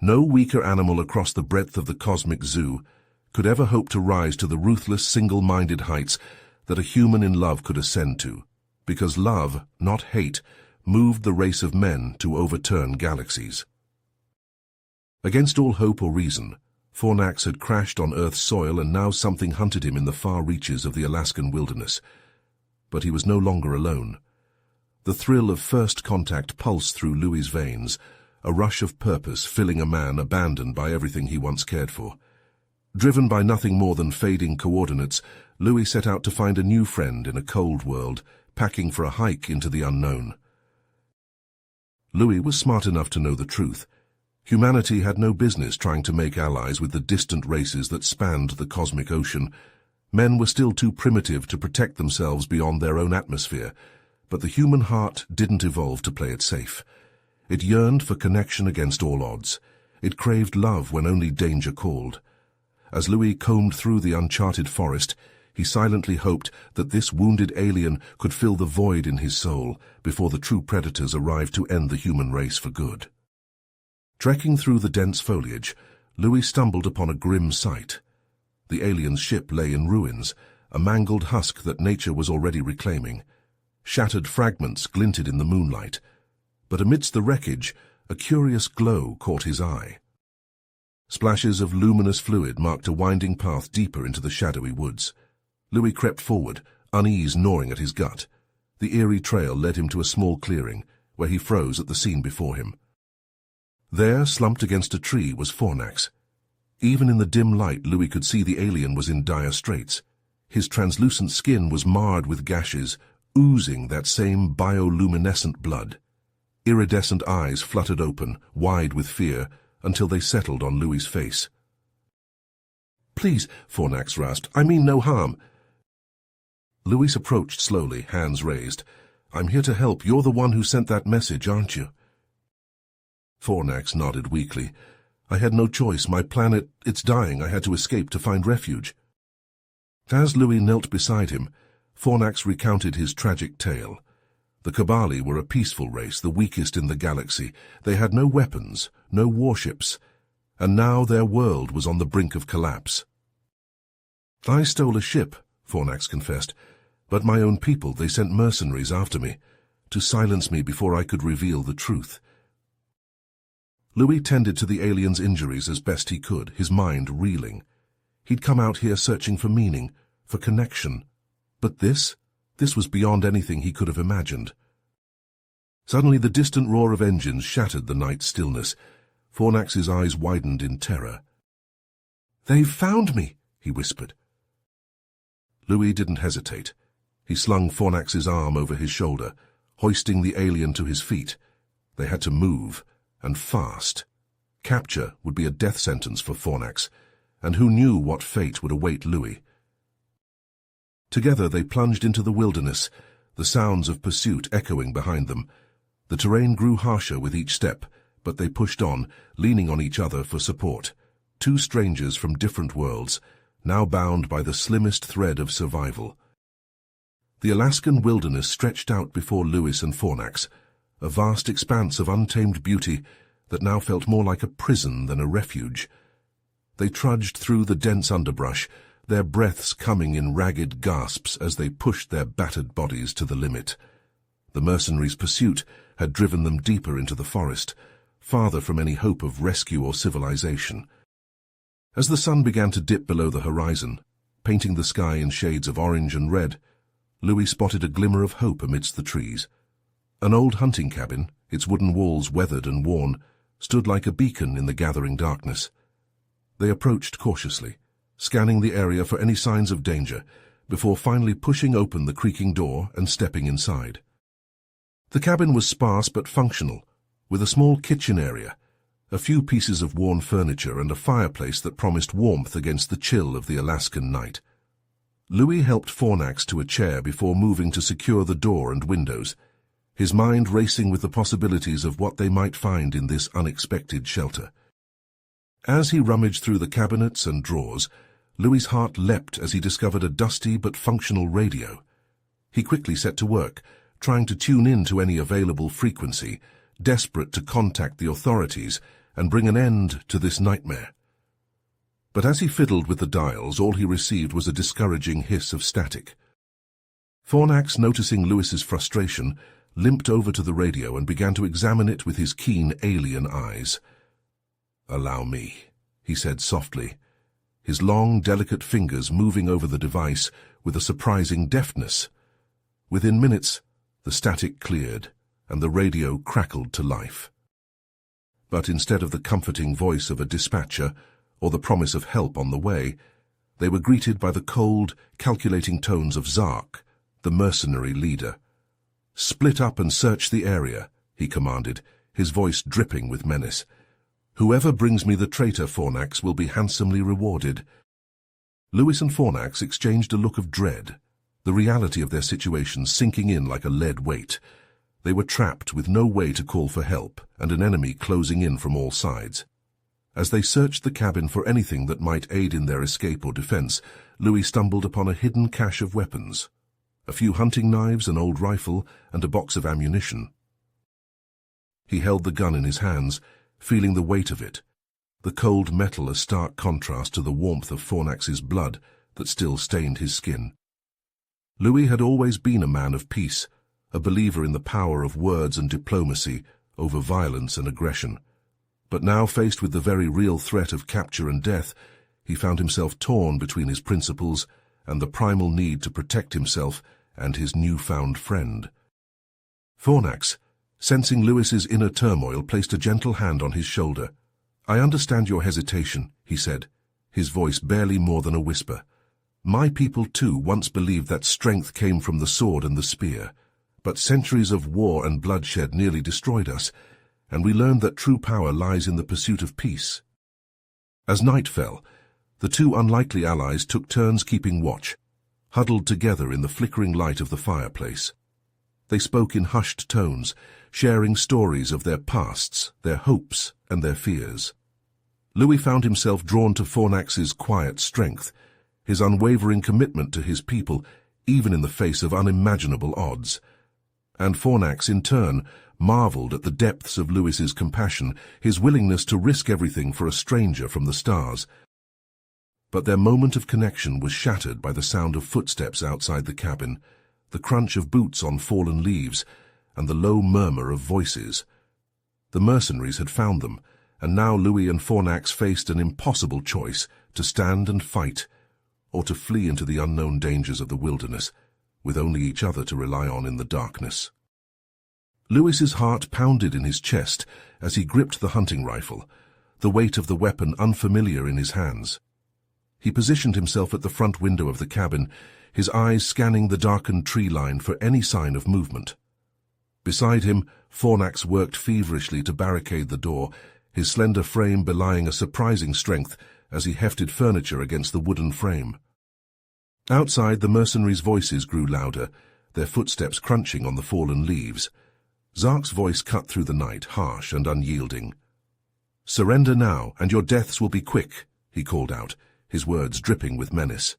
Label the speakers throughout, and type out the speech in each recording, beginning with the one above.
Speaker 1: No weaker animal across the breadth of the cosmic zoo could ever hope to rise to the ruthless, single-minded heights that a human in love could ascend to, because love, not hate, moved the race of men to overturn galaxies. Against all hope or reason, Fornax had crashed on Earth's soil, and now something hunted him in the far reaches of the Alaskan wilderness. But he was no longer alone. The thrill of first contact pulsed through Louis's veins, a rush of purpose filling a man abandoned by everything he once cared for. Driven by nothing more than fading coordinates, Louis set out to find a new friend in a cold world, packing for a hike into the unknown. Louis was smart enough to know the truth. Humanity had no business trying to make allies with the distant races that spanned the cosmic ocean. Men were still too primitive to protect themselves beyond their own atmosphere, but the human heart didn't evolve to play it safe. It yearned for connection against all odds. It craved love when only danger called. As Louis combed through the uncharted forest, he silently hoped that this wounded alien could fill the void in his soul before the true predators arrived to end the human race for good. Trekking through the dense foliage, Louis stumbled upon a grim sight. The alien's ship lay in ruins, a mangled husk that nature was already reclaiming. Shattered fragments glinted in the moonlight, but amidst the wreckage, a curious glow caught his eye. Splashes of luminous fluid marked a winding path deeper into the shadowy woods. Louis crept forward, unease gnawing at his gut. The eerie trail led him to a small clearing, where he froze at the scene before him. There, slumped against a tree, was Fornax. Even in the dim light, Louis could see the alien was in dire straits. His translucent skin was marred with gashes, oozing that same bioluminescent blood. Iridescent eyes fluttered open, wide with fear, until they settled on Louis's face. "Please," Fornax rasped, "I mean no harm." Louis approached slowly, hands raised. "I'm here to help. You're the one who sent that message, aren't you?" Fornax nodded weakly. "I had no choice. My planet, it's dying. I had to escape to find refuge." As Louis knelt beside him, Fornax recounted his tragic tale. The Kabali were a peaceful race, the weakest in the galaxy. They had no weapons, no warships, and now their world was on the brink of collapse. "I stole a ship," Fornax confessed, "but my own people, they sent mercenaries after me, to silence me before I could reveal the truth." Louis tended to the alien's injuries as best he could, his mind reeling. He'd come out here searching for meaning, for connection. But this was beyond anything he could have imagined. Suddenly the distant roar of engines shattered the night stillness. Fornax's eyes widened in terror. "They've found me," he whispered. Louis didn't hesitate. He slung Fornax's arm over his shoulder, hoisting the alien to his feet. They had to move, and fast. Capture would be a death sentence for Fornax, and who knew what fate would await Louis. Together they plunged into the wilderness, the sounds of pursuit echoing behind them. The terrain grew harsher with each step, but they pushed on, leaning on each other for support. Two strangers from different worlds, now bound by the slimmest thread of survival. The Alaskan wilderness stretched out before Louis and Fornax, a vast expanse of untamed beauty that now felt more like a prison than a refuge. They trudged through the dense underbrush, their breaths coming in ragged gasps as they pushed their battered bodies to the limit. The mercenaries' pursuit had driven them deeper into the forest, farther from any hope of rescue or civilization. As the sun began to dip below the horizon, painting the sky in shades of orange and red, Louis spotted a glimmer of hope amidst the trees. An old hunting cabin, its wooden walls weathered and worn, stood like a beacon in the gathering darkness. They approached cautiously, scanning the area for any signs of danger, before finally pushing open the creaking door and stepping inside. The cabin was sparse but functional, with a small kitchen area, a few pieces of worn furniture and a fireplace that promised warmth against the chill of the Alaskan night. Louis helped Fornax to a chair before moving to secure the door and windows, his mind racing with the possibilities of what they might find in this unexpected shelter. As he rummaged through the cabinets and drawers, Louis's heart leapt as he discovered a dusty but functional radio. He quickly set to work, trying to tune in to any available frequency, desperate to contact the authorities and bring an end to this nightmare. But as he fiddled with the dials, all he received was a discouraging hiss of static. Fornax, noticing Lewis's frustration, limped over to the radio and began to examine it with his keen alien eyes. "Allow me," he said softly, his long, delicate fingers moving over the device with a surprising deftness. Within minutes, the static cleared, and the radio crackled to life. But instead of the comforting voice of a dispatcher or the promise of help on the way, they were greeted by the cold, calculating tones of Zark, the mercenary leader. "Split up and search the area," he commanded, his voice dripping with menace. "Whoever brings me the traitor Fornax will be handsomely rewarded." Lewis and Fornax exchanged a look of dread, the reality of their situation sinking in like a lead weight. They were trapped with no way to call for help and an enemy closing in from all sides. As they searched the cabin for anything that might aid in their escape or defense, Louis stumbled upon a hidden cache of weapons. A few hunting knives, an old rifle, and a box of ammunition. He held the gun in his hands, feeling the weight of it, the cold metal a stark contrast to the warmth of Fornax's blood that still stained his skin. Louis had always been a man of peace, a believer in the power of words and diplomacy over violence and aggression. But now, faced with the very real threat of capture and death, he found himself torn between his principles and the primal need to protect himself and his newfound friend. Fornax, sensing Lewis's inner turmoil, placed a gentle hand on his shoulder. "I understand your hesitation," he said, his voice barely more than a whisper. "My people, too, once believed that strength came from the sword and the spear. But centuries of war and bloodshed nearly destroyed us, and we learned that true power lies in the pursuit of peace." As night fell, the two unlikely allies took turns keeping watch, huddled together in the flickering light of the fireplace. They spoke in hushed tones, sharing stories of their pasts, their hopes, and their fears. Louis found himself drawn to Fornax's quiet strength, his unwavering commitment to his people, even in the face of unimaginable odds. And Fornax, in turn, marveled at the depths of Lewis's compassion, his willingness to risk everything for a stranger from the stars. But their moment of connection was shattered by the sound of footsteps outside the cabin, the crunch of boots on fallen leaves, and the low murmur of voices. The mercenaries had found them, and now Louis and Fornax faced an impossible choice: to stand and fight, or to flee into the unknown dangers of the wilderness, with only each other to rely on in the darkness. Lewis's heart pounded in his chest as he gripped the hunting rifle, the weight of the weapon unfamiliar in his hands. He positioned himself at the front window of the cabin, his eyes scanning the darkened tree line for any sign of movement. Beside him, Fornax worked feverishly to barricade the door, his slender frame belying a surprising strength as he hefted furniture against the wooden frame. Outside, the mercenaries' voices grew louder, their footsteps crunching on the fallen leaves. Zark's voice cut through the night, harsh and unyielding. "Surrender now, and your deaths will be quick," he called out, his words dripping with menace.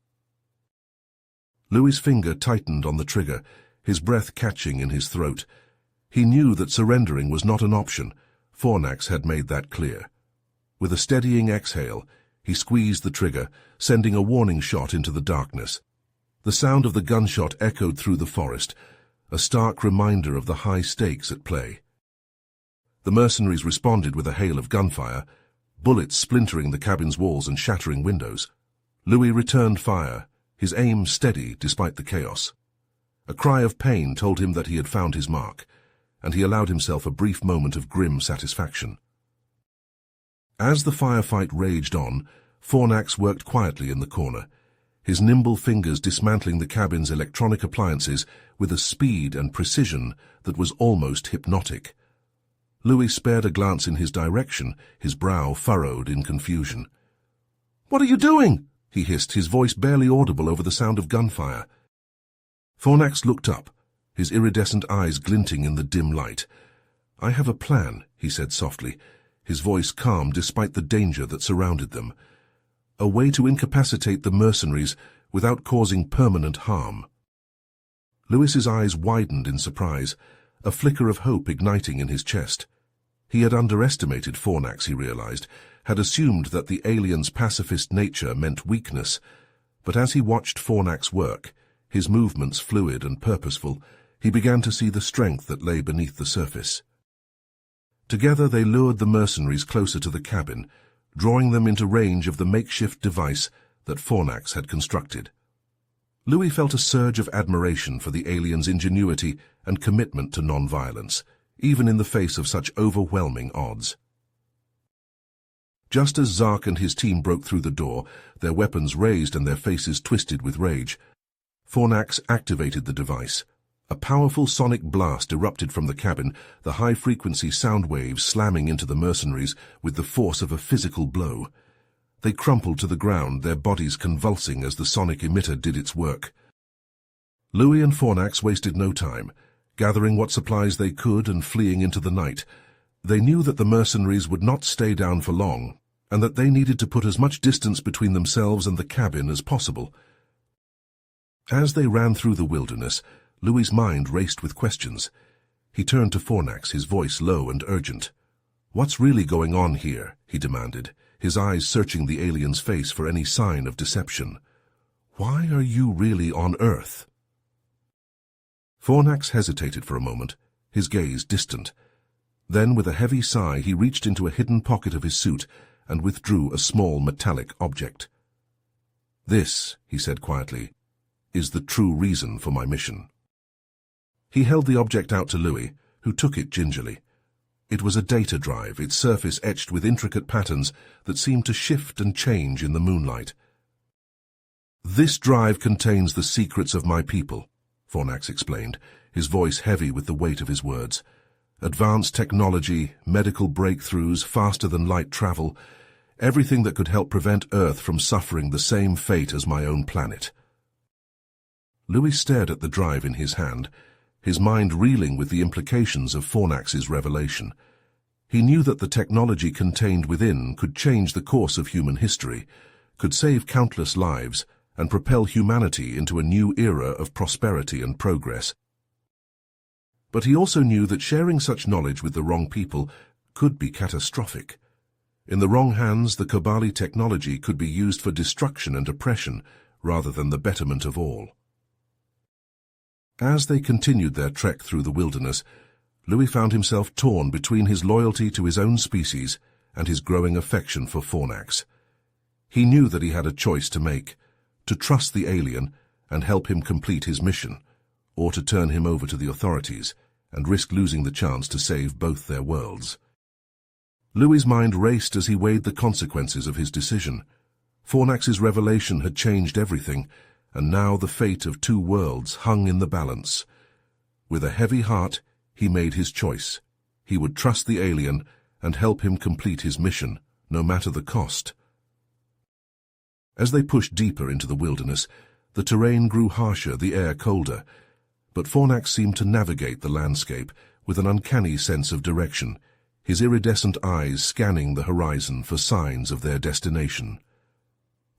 Speaker 1: Louis's finger tightened on the trigger, his breath catching in his throat. He knew that surrendering was not an option. Fornax had made that clear. With a steadying exhale, he squeezed the trigger, sending a warning shot into the darkness. The sound of the gunshot echoed through the forest, a stark reminder of the high stakes at play. The mercenaries responded with a hail of gunfire, bullets splintering the cabin's walls and shattering windows. Louis returned fire, his aim steady despite the chaos. A cry of pain told him that he had found his mark, and he allowed himself a brief moment of grim satisfaction. As the firefight raged on, Fornax worked quietly in the corner, his nimble fingers dismantling the cabin's electronic appliances with a speed and precision that was almost hypnotic. Louis spared a glance in his direction, his brow furrowed in confusion. "What are you doing?" he hissed, his voice barely audible over the sound of gunfire. Fornax looked up, his iridescent eyes glinting in the dim light. "I have a plan," he said softly, his voice calm despite the danger that surrounded them. "A way to incapacitate the mercenaries without causing permanent harm." Lewis's eyes widened in surprise, a flicker of hope igniting in his chest. He had underestimated Fornax, he realized, had assumed that the alien's pacifist nature meant weakness, but as he watched Fornax work, his movements fluid and purposeful, he began to see the strength that lay beneath the surface. Together they lured the mercenaries closer to the cabin, drawing them into range of the makeshift device that Fornax had constructed. Louis felt a surge of admiration for the alien's ingenuity and commitment to non-violence, even in the face of such overwhelming odds. Just as Zark and his team broke through the door, their weapons raised and their faces twisted with rage, Fornax activated the device. A powerful sonic blast erupted from the cabin, the high-frequency sound waves slamming into the mercenaries with the force of a physical blow. They crumpled to the ground, their bodies convulsing as the sonic emitter did its work. Louis and Fornax wasted no time, gathering what supplies they could and fleeing into the night. They knew that the mercenaries would not stay down for long, and that they needed to put as much distance between themselves and the cabin as possible. As they ran through the wilderness, Louis's mind raced with questions. He turned to Fornax, his voice low and urgent. "What's really going on here?" he demanded, his eyes searching the alien's face for any sign of deception. "Why are you really on Earth?" Fornax hesitated for a moment, his gaze distant. Then, with a heavy sigh, he reached into a hidden pocket of his suit and withdrew a small metallic object. "This," he said quietly, "is the true reason for my mission." He held the object out to Louis, who took it gingerly. It was a data drive, its surface etched with intricate patterns that seemed to shift and change in the moonlight. "This drive contains the secrets of my people," Fornax explained, his voice heavy with the weight of his words. "Advanced technology, medical breakthroughs, faster-than-light travel, everything that could help prevent Earth from suffering the same fate as my own planet." Louis stared at the drive in his hand, his mind reeling with the implications of Fornax's revelation. He knew that the technology contained within could change the course of human history, could save countless lives, and propel humanity into a new era of prosperity and progress. But he also knew that sharing such knowledge with the wrong people could be catastrophic. In the wrong hands, the Kobali technology could be used for destruction and oppression rather than the betterment of all. As they continued their trek through the wilderness, Louis found himself torn between his loyalty to his own species and his growing affection for Fornax. He knew that he had a choice to make, to trust the alien and help him complete his mission, or to turn him over to the authorities and risk losing the chance to save both their worlds. Louis's mind raced as he weighed the consequences of his decision. Fornax's revelation had changed everything, and now the fate of two worlds hung in the balance. With a heavy heart, he made his choice. He would trust the alien and help him complete his mission, no matter the cost. As they pushed deeper into the wilderness, the terrain grew harsher, the air colder, but Fornax seemed to navigate the landscape with an uncanny sense of direction, his iridescent eyes scanning the horizon for signs of their destination.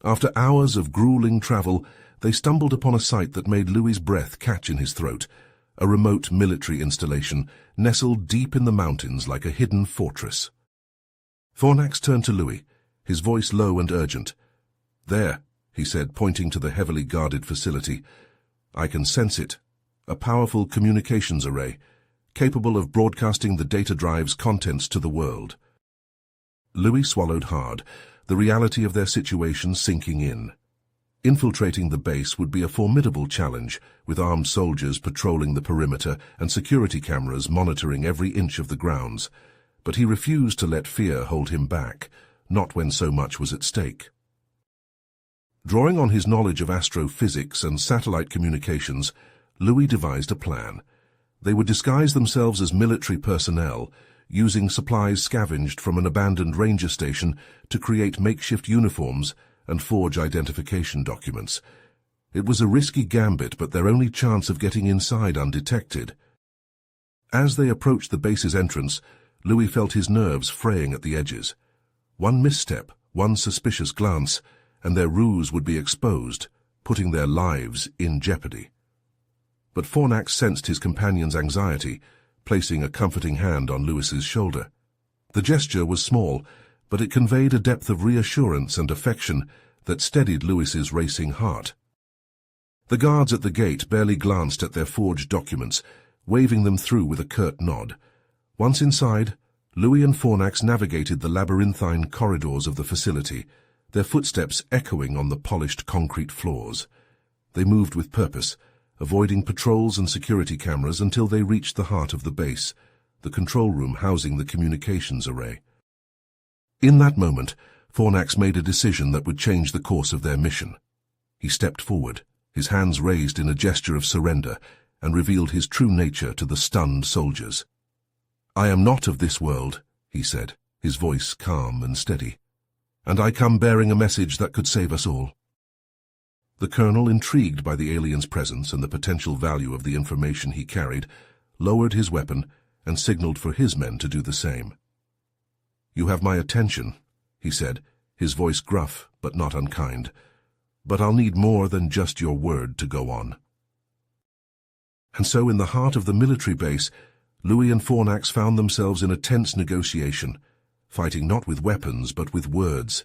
Speaker 1: After hours of grueling travel, they stumbled upon a sight that made Louis's breath catch in his throat, a remote military installation nestled deep in the mountains like a hidden fortress. Fornax turned to Louis, his voice low and urgent. "There," he said, pointing to the heavily guarded facility. "I can sense it. A powerful communications array, capable of broadcasting the data drive's contents to the world." Louis swallowed hard, the reality of their situation sinking in. Infiltrating the base would be a formidable challenge, with armed soldiers patrolling the perimeter and security cameras monitoring every inch of the grounds. But he refused to let fear hold him back, not when so much was at stake. Drawing on his knowledge of astrophysics and satellite communications, Louis devised a plan. They would disguise themselves as military personnel, using supplies scavenged from an abandoned ranger station to create makeshift uniforms and forge identification documents. It was a risky gambit, but their only chance of getting inside undetected. As they approached the base's entrance, Louis felt his nerves fraying at the edges. One misstep, one suspicious glance, and their ruse would be exposed, putting their lives in jeopardy. But Fornax sensed his companion's anxiety, placing a comforting hand on Louis's shoulder. The gesture was small, but it conveyed a depth of reassurance and affection that steadied Lewis's racing heart. The guards at the gate barely glanced at their forged documents, waving them through with a curt nod. Once inside, Louis and Fornax navigated the labyrinthine corridors of the facility, their footsteps echoing on the polished concrete floors. They moved with purpose, avoiding patrols and security cameras until they reached the heart of the base, the control room housing the communications array. In that moment, Fornax made a decision that would change the course of their mission. He stepped forward, his hands raised in a gesture of surrender, and revealed his true nature to the stunned soldiers. "I am not of this world," he said, his voice calm and steady, "and I come bearing a message that could save us all." The colonel, intrigued by the alien's presence and the potential value of the information he carried, lowered his weapon and signaled for his men to do the same. "You have my attention," he said, his voice gruff but not unkind, "but I'll need more than just your word to go on." And so in the heart of the military base, Louis and Fornax found themselves in a tense negotiation, fighting not with weapons but with words.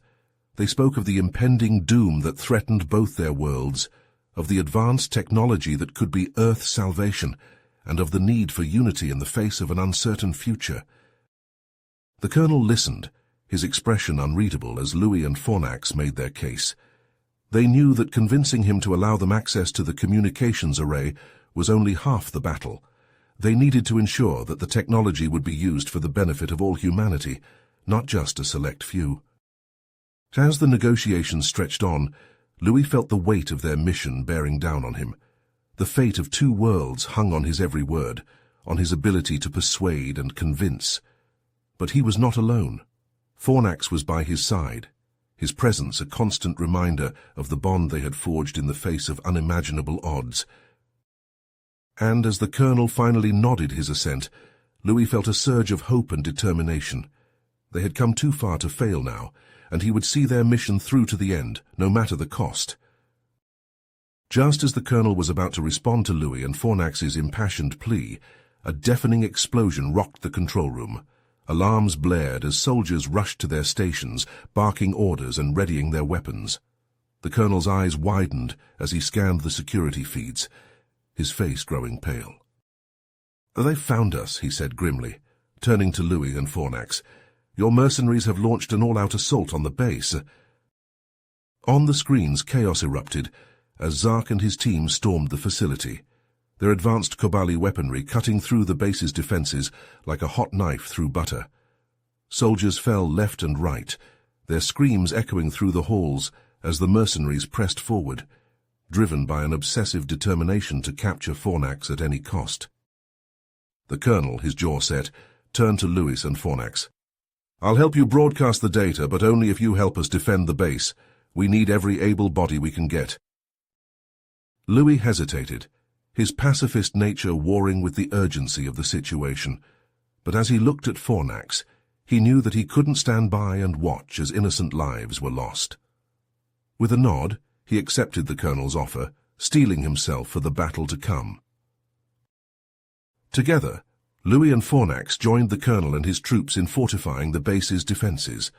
Speaker 1: They spoke of the impending doom that threatened both their worlds, of the advanced technology that could be Earth's salvation, and of the need for unity in the face of an uncertain future. The colonel listened, his expression unreadable as Louis and Fornax made their case. They knew that convincing him to allow them access to the communications array was only half the battle. They needed to ensure that the technology would be used for the benefit of all humanity, not just a select few. As the negotiations stretched on, Louis felt the weight of their mission bearing down on him. The fate of two worlds hung on his every word, on his ability to persuade and convince. But he was not alone. Fornax was by his side, his presence a constant reminder of the bond they had forged in the face of unimaginable odds. And as the colonel finally nodded his assent, Louis felt a surge of hope and determination. They had come too far to fail now, and he would see their mission through to the end, no matter the cost. Just as the colonel was about to respond to Louis and Fornax's impassioned plea, a deafening explosion rocked the control room. Alarms blared as soldiers rushed to their stations, barking orders and readying their weapons. The colonel's eyes widened as he scanned the security feeds, his face growing pale. "They've found us," he said grimly, turning to Louis and Fornax. "Your mercenaries have launched an all-out assault on the base." On the screens, chaos erupted as Zark and his team stormed the facility, their advanced Kobali weaponry cutting through the base's defenses like a hot knife through butter. Soldiers fell left and right, their screams echoing through the halls as the mercenaries pressed forward, driven by an obsessive determination to capture Fornax at any cost. The colonel, his jaw set, turned to Louis and Fornax. "I'll help you broadcast the data, but only if you help us defend the base. We need every able body we can get." Louis hesitated, his pacifist nature warring with the urgency of the situation. But as he looked at Fornax, he knew that he couldn't stand by and watch as innocent lives were lost. With a nod, he accepted the colonel's offer, steeling himself for the battle to come. Together, Louis and Fornax joined the colonel and his troops in fortifying the base's defenses.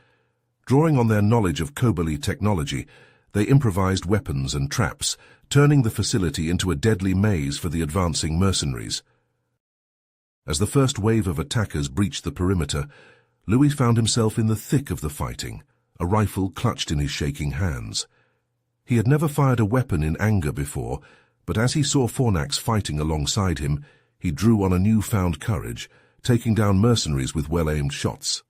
Speaker 1: Drawing on their knowledge of Kobali technology, they improvised weapons and traps, turning the facility into a deadly maze for the advancing mercenaries. As the first wave of attackers breached the perimeter, Louis found himself in the thick of the fighting, a rifle clutched in his shaking hands. He had never fired a weapon in anger before, but as he saw Fornax fighting alongside him, he drew on a newfound courage, taking down mercenaries with well-aimed shots.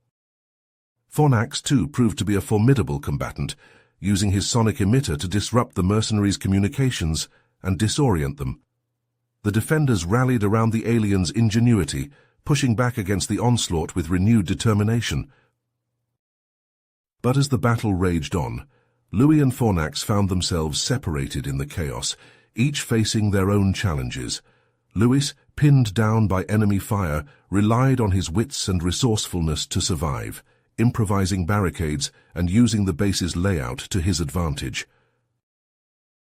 Speaker 1: Fornax, too, proved to be a formidable combatant, using his sonic emitter to disrupt the mercenaries' communications and disorient them. The defenders rallied around the aliens' ingenuity, pushing back against the onslaught with renewed determination. But as the battle raged on, Louis and Fornax found themselves separated in the chaos, each facing their own challenges. Louis, pinned down by enemy fire, relied on his wits and resourcefulness to survive, improvising barricades and using the base's layout to his advantage.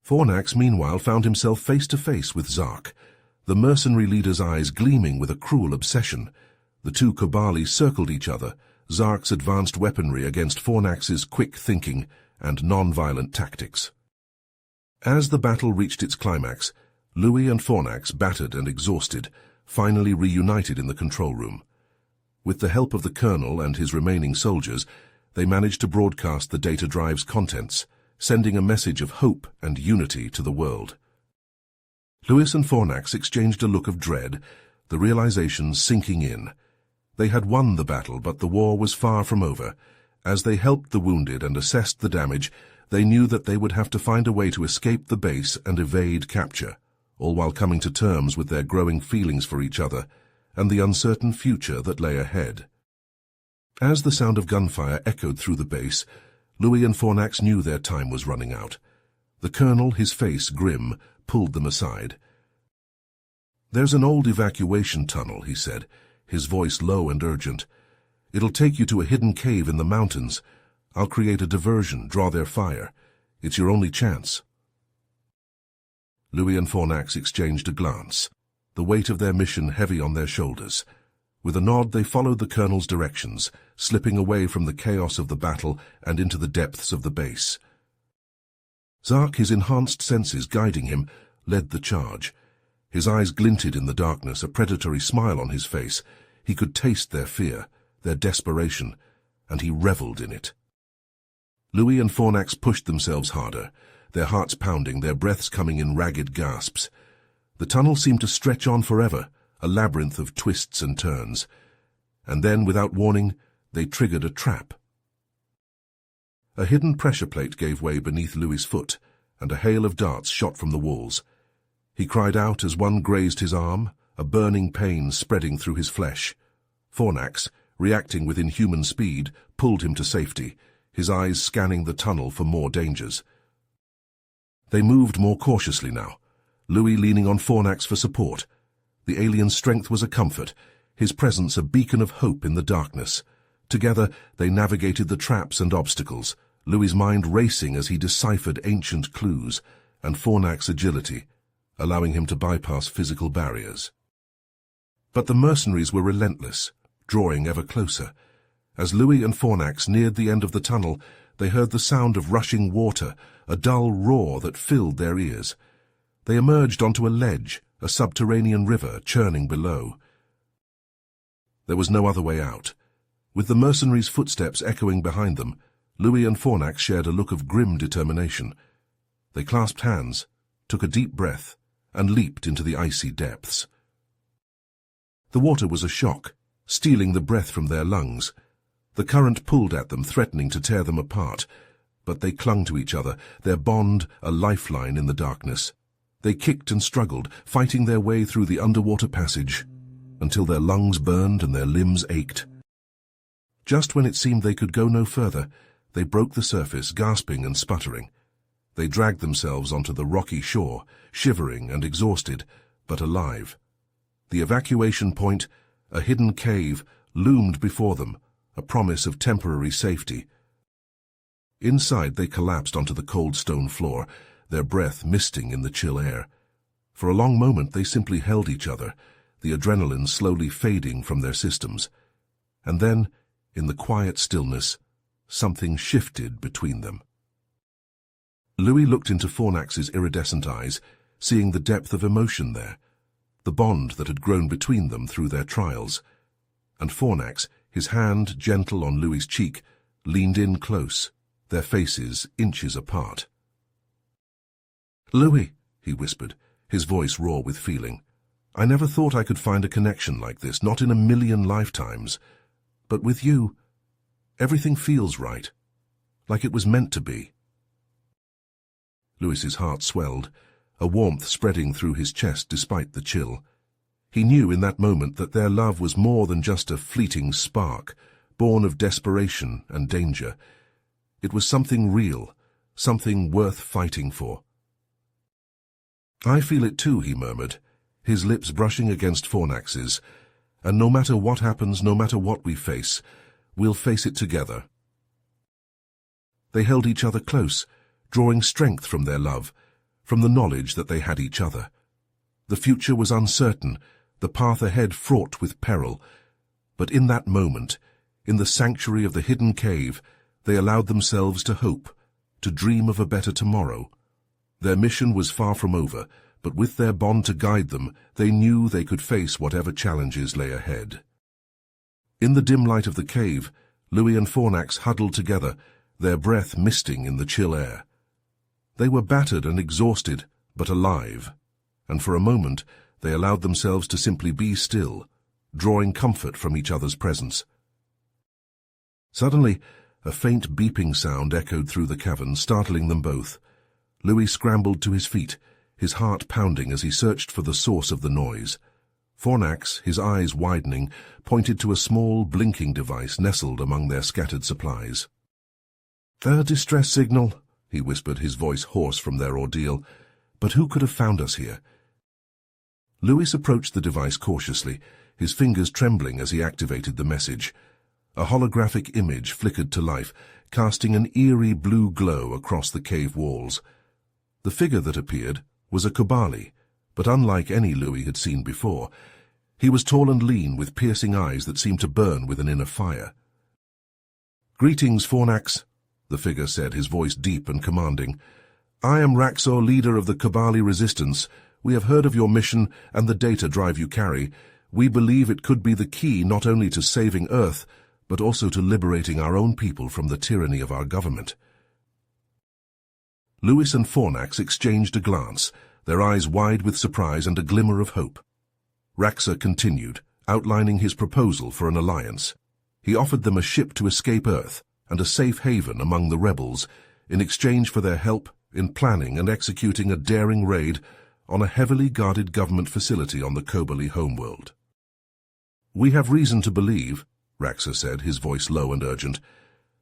Speaker 1: Fornax, meanwhile, found himself face-to-face with Zark, the mercenary leader's eyes gleaming with a cruel obsession. The two Kobali circled each other, Zark's advanced weaponry against Fornax's quick thinking and non-violent tactics. As the battle reached its climax, Louis and Fornax, battered and exhausted, finally reunited in the control room. With the help of the Colonel and his remaining soldiers, they managed to broadcast the data drive's contents, sending a message of hope and unity to the world. Louis and Fornax exchanged a look of dread, the realization sinking in. They had won the battle, but the war was far from over. As they helped the wounded and assessed the damage, they knew that they would have to find a way to escape the base and evade capture, all while coming to terms with their growing feelings for each other and the uncertain future that lay ahead. As the sound of gunfire echoed through the base, Louis and Fornax knew their time was running out. The Colonel, his face grim, pulled them aside. "There's an old evacuation tunnel," he said, his voice low and urgent. "It'll take you to a hidden cave in the mountains. I'll create a diversion, draw their fire. It's your only chance." Louis and Fornax exchanged a glance, the weight of their mission heavy on their shoulders. With a nod, they followed the Colonel's directions, slipping away from the chaos of the battle and into the depths of the base. Zark, his enhanced senses guiding him, led the charge. His eyes glinted in the darkness, a predatory smile on his face. He could taste their fear, their desperation, and he reveled in it. Louis and Fornax pushed themselves harder, their hearts pounding, their breaths coming in ragged gasps. The tunnel seemed to stretch on forever, a labyrinth of twists and turns. And then, without warning, they triggered a trap. A hidden pressure plate gave way beneath Louis's foot, and a hail of darts shot from the walls. He cried out as one grazed his arm, a burning pain spreading through his flesh. Fornax, reacting with inhuman speed, pulled him to safety, his eyes scanning the tunnel for more dangers. They moved more cautiously now, Louis leaning on Fornax for support. The alien's strength was a comfort, his presence a beacon of hope in the darkness. Together, they navigated the traps and obstacles, Louis's mind racing as he deciphered ancient clues, and Fornax's agility, allowing him to bypass physical barriers. But the mercenaries were relentless, drawing ever closer. As Louis and Fornax neared the end of the tunnel, they heard the sound of rushing water, a dull roar that filled their ears. They emerged onto a ledge, a subterranean river churning below. There was no other way out. With the mercenaries' footsteps echoing behind them, Louis and Fornax shared a look of grim determination. They clasped hands, took a deep breath, and leaped into the icy depths. The water was a shock, stealing the breath from their lungs. The current pulled at them, threatening to tear them apart, but they clung to each other, their bond a lifeline in the darkness. They kicked and struggled, fighting their way through the underwater passage, until their lungs burned and their limbs ached. Just when it seemed they could go no further, they broke the surface, gasping and sputtering. They dragged themselves onto the rocky shore, shivering and exhausted, but alive. The evacuation point, a hidden cave, loomed before them, a promise of temporary safety. Inside they collapsed onto the cold stone floor, their breath misting in the chill air. For a long moment they simply held each other, the adrenaline slowly fading from their systems. And then, in the quiet stillness, something shifted between them. Louis looked into Fornax's iridescent eyes, seeing the depth of emotion there, the bond that had grown between them through their trials. And Fornax, his hand gentle on Louis's cheek, leaned in close, their faces inches apart. "Louis," he whispered, his voice raw with feeling, "I never thought I could find a connection like this, not in a million lifetimes. But with you, everything feels right, like it was meant to be." Louis's heart swelled, a warmth spreading through his chest despite the chill. He knew in that moment that their love was more than just a fleeting spark, born of desperation and danger. It was something real, something worth fighting for. "I feel it too," he murmured, his lips brushing against Fornax's, "and no matter what happens, no matter what we face, we'll face it together." They held each other close, drawing strength from their love, from the knowledge that they had each other. The future was uncertain, the path ahead fraught with peril, but in that moment, in the sanctuary of the hidden cave, they allowed themselves to hope, to dream of a better tomorrow. Their mission was far from over, but with their bond to guide them, they knew they could face whatever challenges lay ahead. In the dim light of the cave, Louis and Fornax huddled together, their breath misting in the chill air. They were battered and exhausted, but alive, and for a moment they allowed themselves to simply be still, drawing comfort from each other's presence. Suddenly, a faint beeping sound echoed through the cavern, startling them both. Louis scrambled to his feet, his heart pounding as he searched for the source of the noise. Fornax, his eyes widening, pointed to a small, blinking device nestled among their scattered supplies. "A distress signal," he whispered, his voice hoarse from their ordeal. "But who could have found us here?" Louis approached the device cautiously, his fingers trembling as he activated the message. A holographic image flickered to life, casting an eerie blue glow across the cave walls. The figure that appeared was a Kobali, but unlike any Louis had seen before. He was tall and lean, with piercing eyes that seemed to burn with an inner fire. "Greetings, Fornax," the figure said, his voice deep and commanding. "I am Raxor, leader of the Kobali resistance. We have heard of your mission and the data drive you carry. We believe it could be the key not only to saving Earth, but also to liberating our own people from the tyranny of our government." Louis and Fornax exchanged a glance, their eyes wide with surprise and a glimmer of hope. Raxor continued, outlining his proposal for an alliance. He offered them a ship to escape Earth and a safe haven among the rebels, in exchange for their help in planning and executing a daring raid on a heavily guarded government facility on the Kobali homeworld. "We have reason to believe," Raxor said, his voice low and urgent,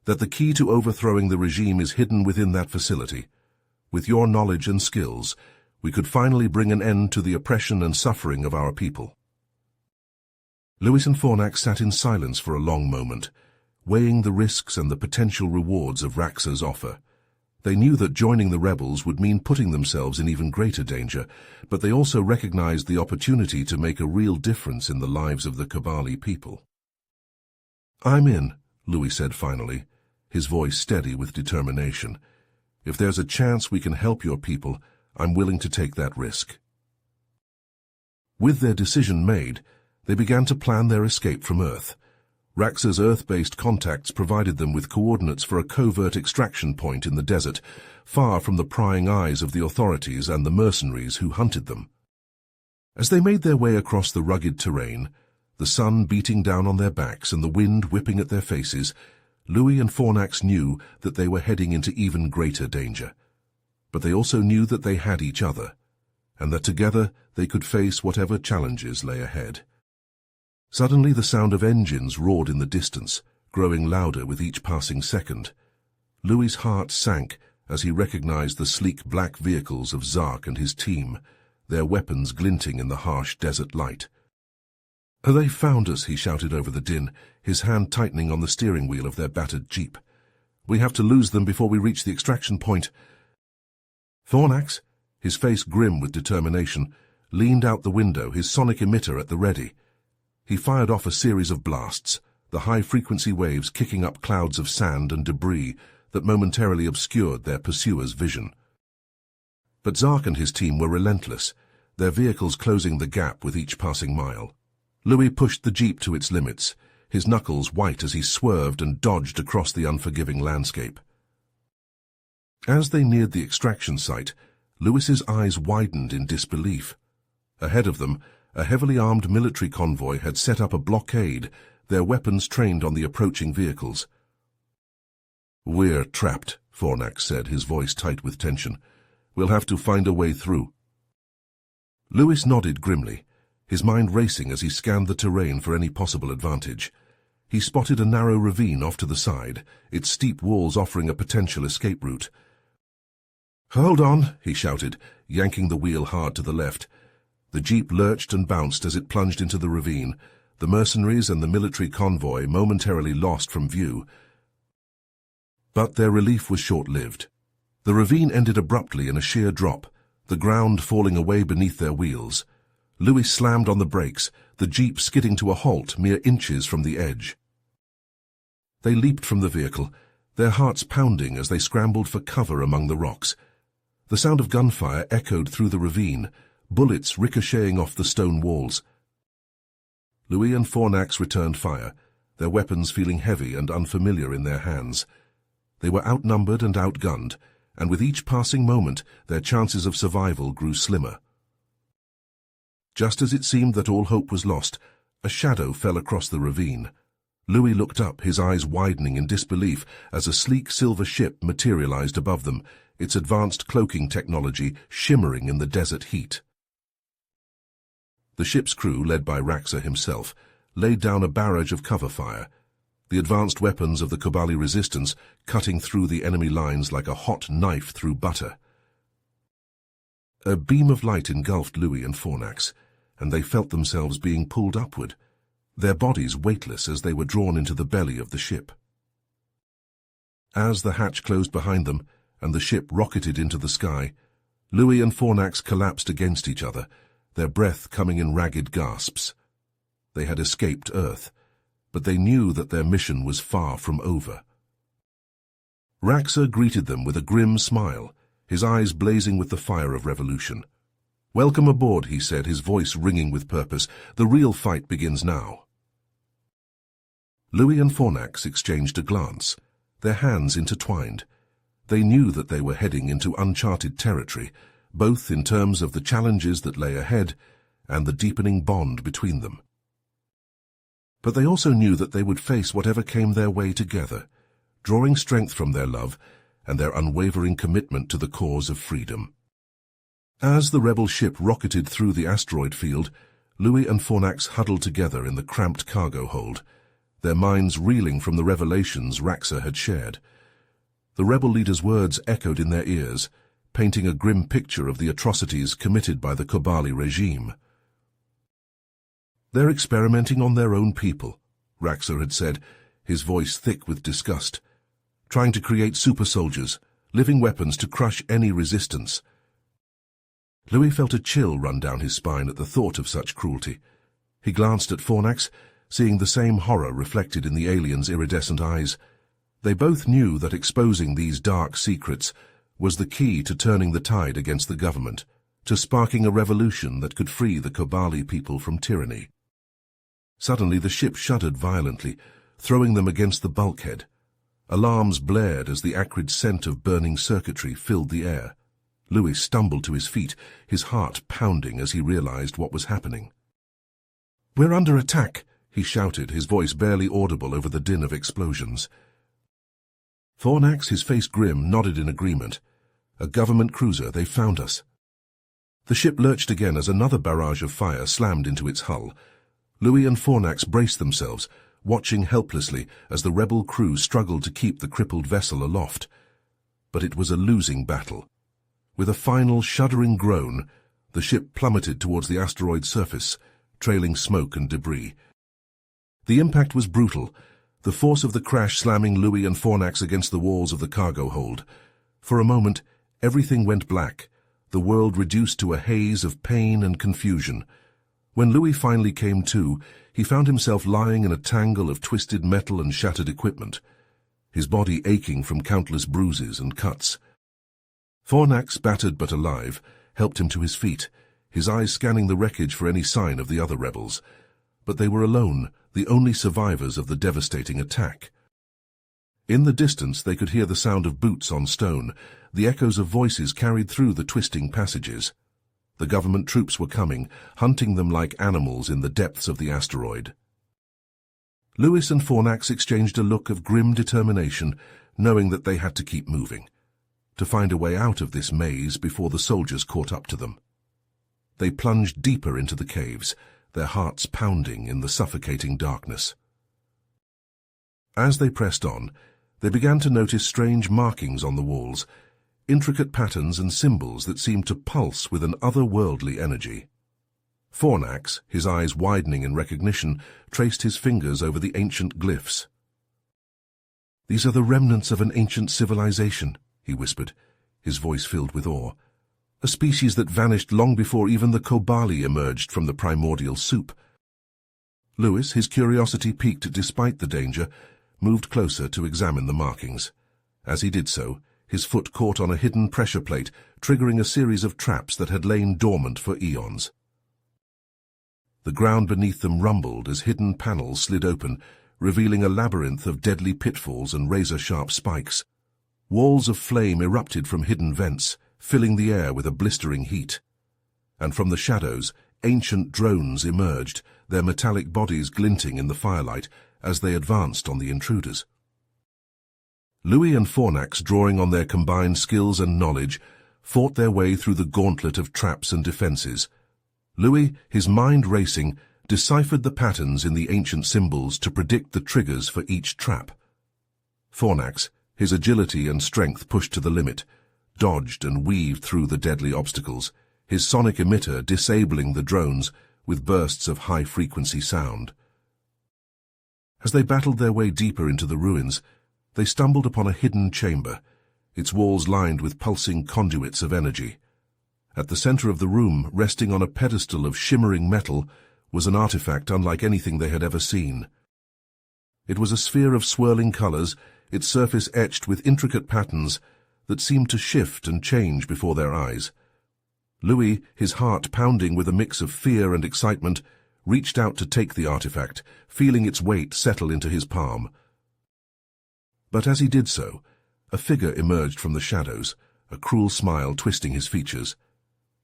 Speaker 1: "that the key to overthrowing the regime is hidden within that facility. With your knowledge and skills, we could finally bring an end to the oppression and suffering of our people." Louis and Fornax sat in silence for a long moment, weighing the risks and the potential rewards of Raxor's offer. They knew that joining the rebels would mean putting themselves in even greater danger, but they also recognized the opportunity to make a real difference in the lives of the Kobali people. "I'm in," Louis said finally, his voice steady with determination. "If there's a chance we can help your people, I'm willing to take that risk." With their decision made, they began to plan their escape from Earth. Raxor's Earth-based contacts provided them with coordinates for a covert extraction point in the desert, far from the prying eyes of the authorities and the mercenaries who hunted them. As they made their way across the rugged terrain, the sun beating down on their backs and the wind whipping at their faces, Louis and Fornax knew that they were heading into even greater danger. But they also knew that they had each other, and that together they could face whatever challenges lay ahead. Suddenly the sound of engines roared in the distance, growing louder with each passing second. Louis's heart sank as he recognized the sleek black vehicles of Zark and his team, their weapons glinting in the harsh desert light. "They found us," he shouted over the din, his hand tightening on the steering wheel of their battered jeep. "We have to lose them before we reach the extraction point." Fornax, his face grim with determination, leaned out the window, his sonic emitter at the ready. He fired off a series of blasts, the high-frequency waves kicking up clouds of sand and debris that momentarily obscured their pursuers' vision. But Zark and his team were relentless, their vehicles closing the gap with each passing mile. Louis pushed the jeep to its limits, his knuckles white as he swerved and dodged across the unforgiving landscape. As they neared the extraction site, Louis's eyes widened in disbelief. Ahead of them, a heavily armed military convoy had set up a blockade, their weapons trained on the approaching vehicles. "We're trapped," Fornax said, his voice tight with tension. "We'll have to find a way through." Louis nodded grimly, his mind racing as he scanned the terrain for any possible advantage. He spotted a narrow ravine off to the side, its steep walls offering a potential escape route. "Hold on," he shouted, yanking the wheel hard to the left. The jeep lurched and bounced as it plunged into the ravine, the mercenaries and the military convoy momentarily lost from view. But their relief was short-lived. The ravine ended abruptly in a sheer drop, the ground falling away beneath their wheels. Louis slammed on the brakes, the jeep skidding to a halt mere inches from the edge. They leaped from the vehicle, their hearts pounding as they scrambled for cover among the rocks. The sound of gunfire echoed through the ravine, bullets ricocheting off the stone walls. Louis and Fornax returned fire, their weapons feeling heavy and unfamiliar in their hands. They were outnumbered and outgunned, and with each passing moment, their chances of survival grew slimmer. Just as it seemed that all hope was lost, a shadow fell across the ravine. Louis looked up, his eyes widening in disbelief as a sleek silver ship materialized above them, its advanced cloaking technology shimmering in the desert heat. The ship's crew, led by Raxa himself, laid down a barrage of cover fire, the advanced weapons of the Kobali resistance cutting through the enemy lines like a hot knife through butter. A beam of light engulfed Louis and Fornax, and they felt themselves being pulled upward, their bodies weightless as they were drawn into the belly of the ship. As the hatch closed behind them and the ship rocketed into the sky, Louis and Fornax collapsed against each other, their breath coming in ragged gasps. They had escaped Earth, but they knew that their mission was far from over. Raxa greeted them with a grim smile, his eyes blazing with the fire of revolution. "Welcome aboard," he said, his voice ringing with purpose. "The real fight begins now." Louis and Fornax exchanged a glance, their hands intertwined. They knew that they were heading into uncharted territory, both in terms of the challenges that lay ahead and the deepening bond between them. But they also knew that they would face whatever came their way together, drawing strength from their love and their unwavering commitment to the cause of freedom. As the rebel ship rocketed through the asteroid field, Louis and Fornax huddled together in the cramped cargo hold, their minds reeling from the revelations Raxa had shared. The rebel leader's words echoed in their ears, painting a grim picture of the atrocities committed by the Kobali regime. "They're experimenting on their own people," Raxa had said, his voice thick with disgust. "Trying to create super soldiers, living weapons to crush any resistance." Louis felt a chill run down his spine at the thought of such cruelty. He glanced at Fornax, seeing the same horror reflected in the alien's iridescent eyes. They both knew that exposing these dark secrets was the key to turning the tide against the government, to sparking a revolution that could free the Kobali people from tyranny. Suddenly the ship shuddered violently, throwing them against the bulkhead. Alarms blared as the acrid scent of burning circuitry filled the air. Louis stumbled to his feet, his heart pounding as he realized what was happening. "We're under attack," he shouted, his voice barely audible over the din of explosions. Fornax, his face grim, nodded in agreement. "A government cruiser, they found us." The ship lurched again as another barrage of fire slammed into its hull. Louis and Fornax braced themselves, watching helplessly as the rebel crew struggled to keep the crippled vessel aloft. But it was a losing battle. With a final shuddering groan, the ship plummeted towards the asteroid's surface, trailing smoke and debris. The impact was brutal, the force of the crash slamming Louis and Fornax against the walls of the cargo hold. For a moment, everything went black, the world reduced to a haze of pain and confusion. When Louis finally came to, he found himself lying in a tangle of twisted metal and shattered equipment, his body aching from countless bruises and cuts. Fornax, battered but alive, helped him to his feet, his eyes scanning the wreckage for any sign of the other rebels. But they were alone, the only survivors of the devastating attack. In the distance they could hear the sound of boots on stone, the echoes of voices carried through the twisting passages. The government troops were coming, hunting them like animals in the depths of the asteroid. Louis and Fornax exchanged a look of grim determination, knowing that they had to keep moving, to find a way out of this maze before the soldiers caught up to them. They plunged deeper into the caves, their hearts pounding in the suffocating darkness. As they pressed on, they began to notice strange markings on the walls, intricate patterns and symbols that seemed to pulse with an otherworldly energy. Fornax, his eyes widening in recognition, traced his fingers over the ancient glyphs. "These are the remnants of an ancient civilization," he whispered, his voice filled with awe. "A species that vanished long before even the Kobali emerged from the primordial soup." Louis, his curiosity piqued despite the danger, moved closer to examine the markings. As he did so, his foot caught on a hidden pressure plate, triggering a series of traps that had lain dormant for eons. The ground beneath them rumbled as hidden panels slid open, revealing a labyrinth of deadly pitfalls and razor-sharp spikes. Walls of flame erupted from hidden vents, filling the air with a blistering heat. And from the shadows, ancient drones emerged, their metallic bodies glinting in the firelight as they advanced on the intruders. Louis and Fornax, drawing on their combined skills and knowledge, fought their way through the gauntlet of traps and defenses. Louis, his mind racing, deciphered the patterns in the ancient symbols to predict the triggers for each trap. Fornax, his agility and strength pushed to the limit, dodged and weaved through the deadly obstacles, his sonic emitter disabling the drones with bursts of high-frequency sound. As they battled their way deeper into the ruins, they stumbled upon a hidden chamber, its walls lined with pulsing conduits of energy. At the center of the room, resting on a pedestal of shimmering metal, was an artifact unlike anything they had ever seen. It was a sphere of swirling colors, its surface etched with intricate patterns that seemed to shift and change before their eyes. Louis, his heart pounding with a mix of fear and excitement, reached out to take the artifact, feeling its weight settle into his palm. But as he did so, a figure emerged from the shadows, a cruel smile twisting his features.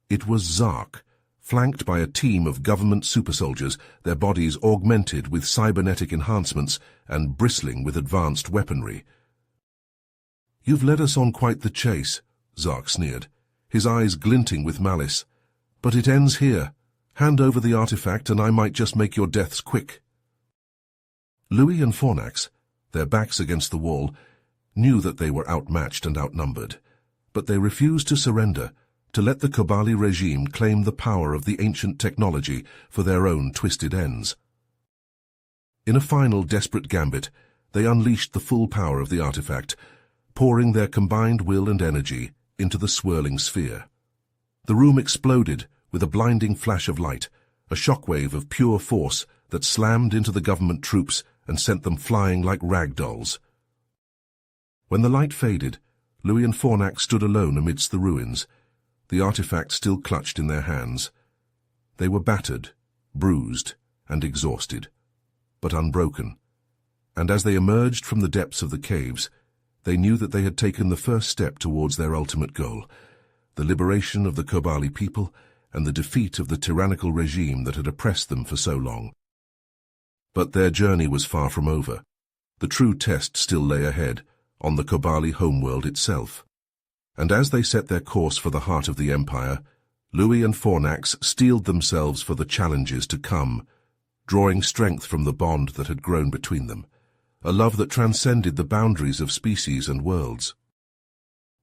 Speaker 1: It was Zark, flanked by a team of government super-soldiers, their bodies augmented with cybernetic enhancements and bristling with advanced weaponry. "You've led us on quite the chase," Zark sneered, his eyes glinting with malice. "But it ends here. Hand over the artifact and I might just make your deaths quick." Louis and Fornax, their backs against the wall, knew that they were outmatched and outnumbered, but they refused to surrender, to let the Kobali regime claim the power of the ancient technology for their own twisted ends. In a final desperate gambit, they unleashed the full power of the artifact, pouring their combined will and energy into the swirling sphere. The room exploded with a blinding flash of light, a shockwave of pure force that slammed into the government troops and sent them flying like rag dolls. When the light faded, Louis and Fornax stood alone amidst the ruins, the artifact still clutched in their hands. They were battered, bruised, and exhausted, but unbroken. And as they emerged from the depths of the caves, they knew that they had taken the first step towards their ultimate goal, the liberation of the Kobali people and the defeat of the tyrannical regime that had oppressed them for so long. But their journey was far from over. The true test still lay ahead, on the Kobali homeworld itself. And as they set their course for the heart of the empire, Louis and Fornax steeled themselves for the challenges to come, drawing strength from the bond that had grown between them, a love that transcended the boundaries of species and worlds.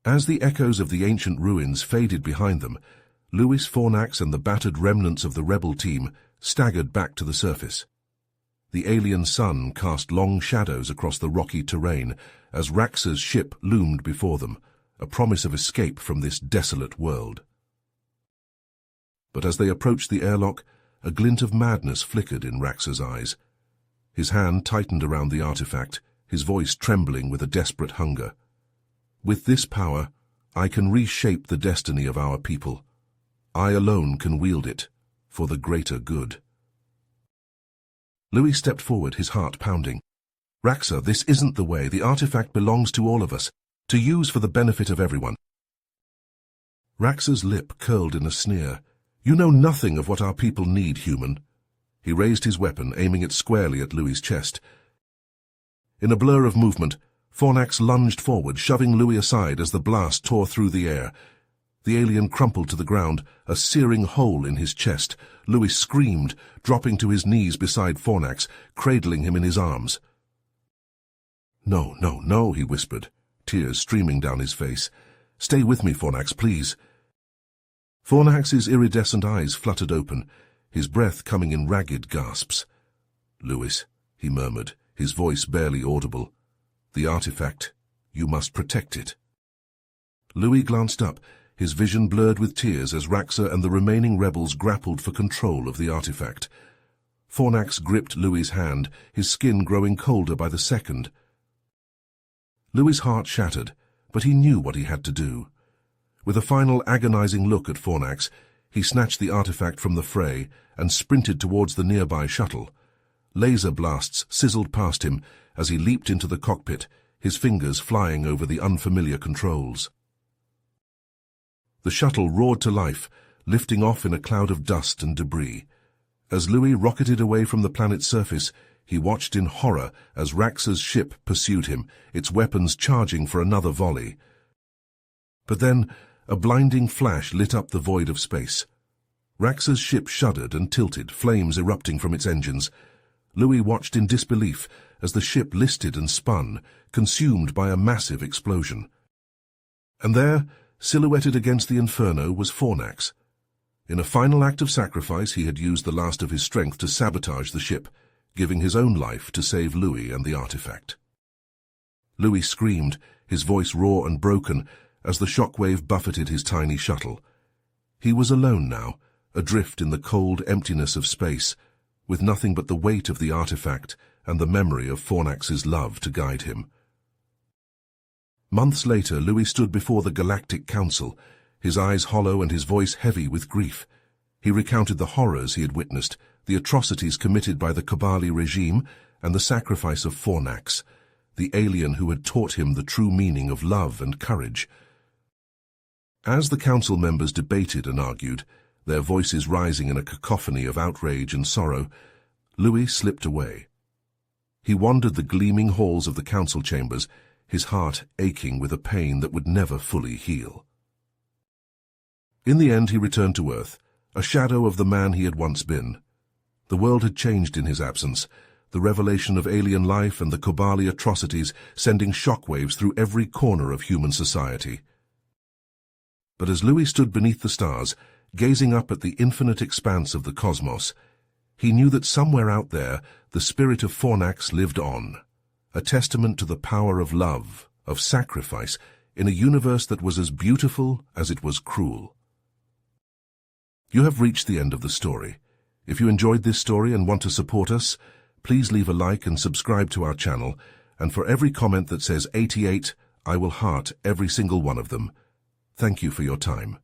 Speaker 1: As the echoes of the ancient ruins faded behind them, Louis, Fornax and the battered remnants of the rebel team staggered back to the surface. The alien sun cast long shadows across the rocky terrain as Raxa's ship loomed before them, a promise of escape from this desolate world. But as they approached the airlock, a glint of madness flickered in Raxa's eyes. His hand tightened around the artifact, his voice trembling with a desperate hunger. "With this power, I can reshape the destiny of our people. I alone can wield it, for the greater good." Louis stepped forward, his heart pounding. "Raxa, this isn't the way. The artifact belongs to all of us, to use for the benefit of everyone." Raxa's lip curled in a sneer. "You know nothing of what our people need, human." He raised his weapon, aiming it squarely at Louis's chest. In a blur of movement, Fornax lunged forward, shoving Louis aside as the blast tore through the air. The alien crumpled to the ground, a searing hole in his chest. Louis screamed, dropping to his knees beside Fornax, cradling him in his arms. "No, no, no," he whispered, tears streaming down his face. "Stay with me, Fornax, please." Fornax's iridescent eyes fluttered open, his breath coming in ragged gasps. "Louis," he murmured, his voice barely audible. "The artifact, you must protect it." Louis glanced up, his vision blurred with tears as Raxa and the remaining rebels grappled for control of the artifact. Fornax gripped Louis's hand, his skin growing colder by the second. Louis's heart shattered, but he knew what he had to do. With a final agonizing look at Fornax, he snatched the artifact from the fray and sprinted towards the nearby shuttle. Laser blasts sizzled past him as he leaped into the cockpit, his fingers flying over the unfamiliar controls. The shuttle roared to life, lifting off in a cloud of dust and debris. As Louis rocketed away from the planet's surface, he watched in horror as Raxa's ship pursued him, its weapons charging for another volley. But then, a blinding flash lit up the void of space. Raxa's ship shuddered and tilted, flames erupting from its engines. Louis watched in disbelief as the ship listed and spun, consumed by a massive explosion. And there, silhouetted against the inferno, was Fornax. In a final act of sacrifice, he had used the last of his strength to sabotage the ship, giving his own life to save Louis and the artifact. Louis screamed, his voice raw and broken, as the shockwave buffeted his tiny shuttle. He was alone now, adrift in the cold emptiness of space, with nothing but the weight of the artifact and the memory of Fornax's love to guide him. Months later, Louis stood before the Galactic Council, his eyes hollow and his voice heavy with grief. He recounted the horrors he had witnessed, the atrocities committed by the Kobali regime, and the sacrifice of Fornax, the alien who had taught him the true meaning of love and courage. As the council members debated and argued, their voices rising in a cacophony of outrage and sorrow, Louis slipped away. He wandered the gleaming halls of the council chambers, his heart aching with a pain that would never fully heal. In the end, he returned to Earth, a shadow of the man he had once been. The world had changed in his absence, the revelation of alien life and the Kobali atrocities sending shockwaves through every corner of human society. But as Louis stood beneath the stars, gazing up at the infinite expanse of the cosmos, he knew that somewhere out there the spirit of Fornax lived on, a testament to the power of love, of sacrifice, in a universe that was as beautiful as it was cruel. You have reached the end of the story. If you enjoyed this story and want to support us, please leave a like and subscribe to our channel, and for every comment that says 88, I will heart every single one of them. Thank you for your time.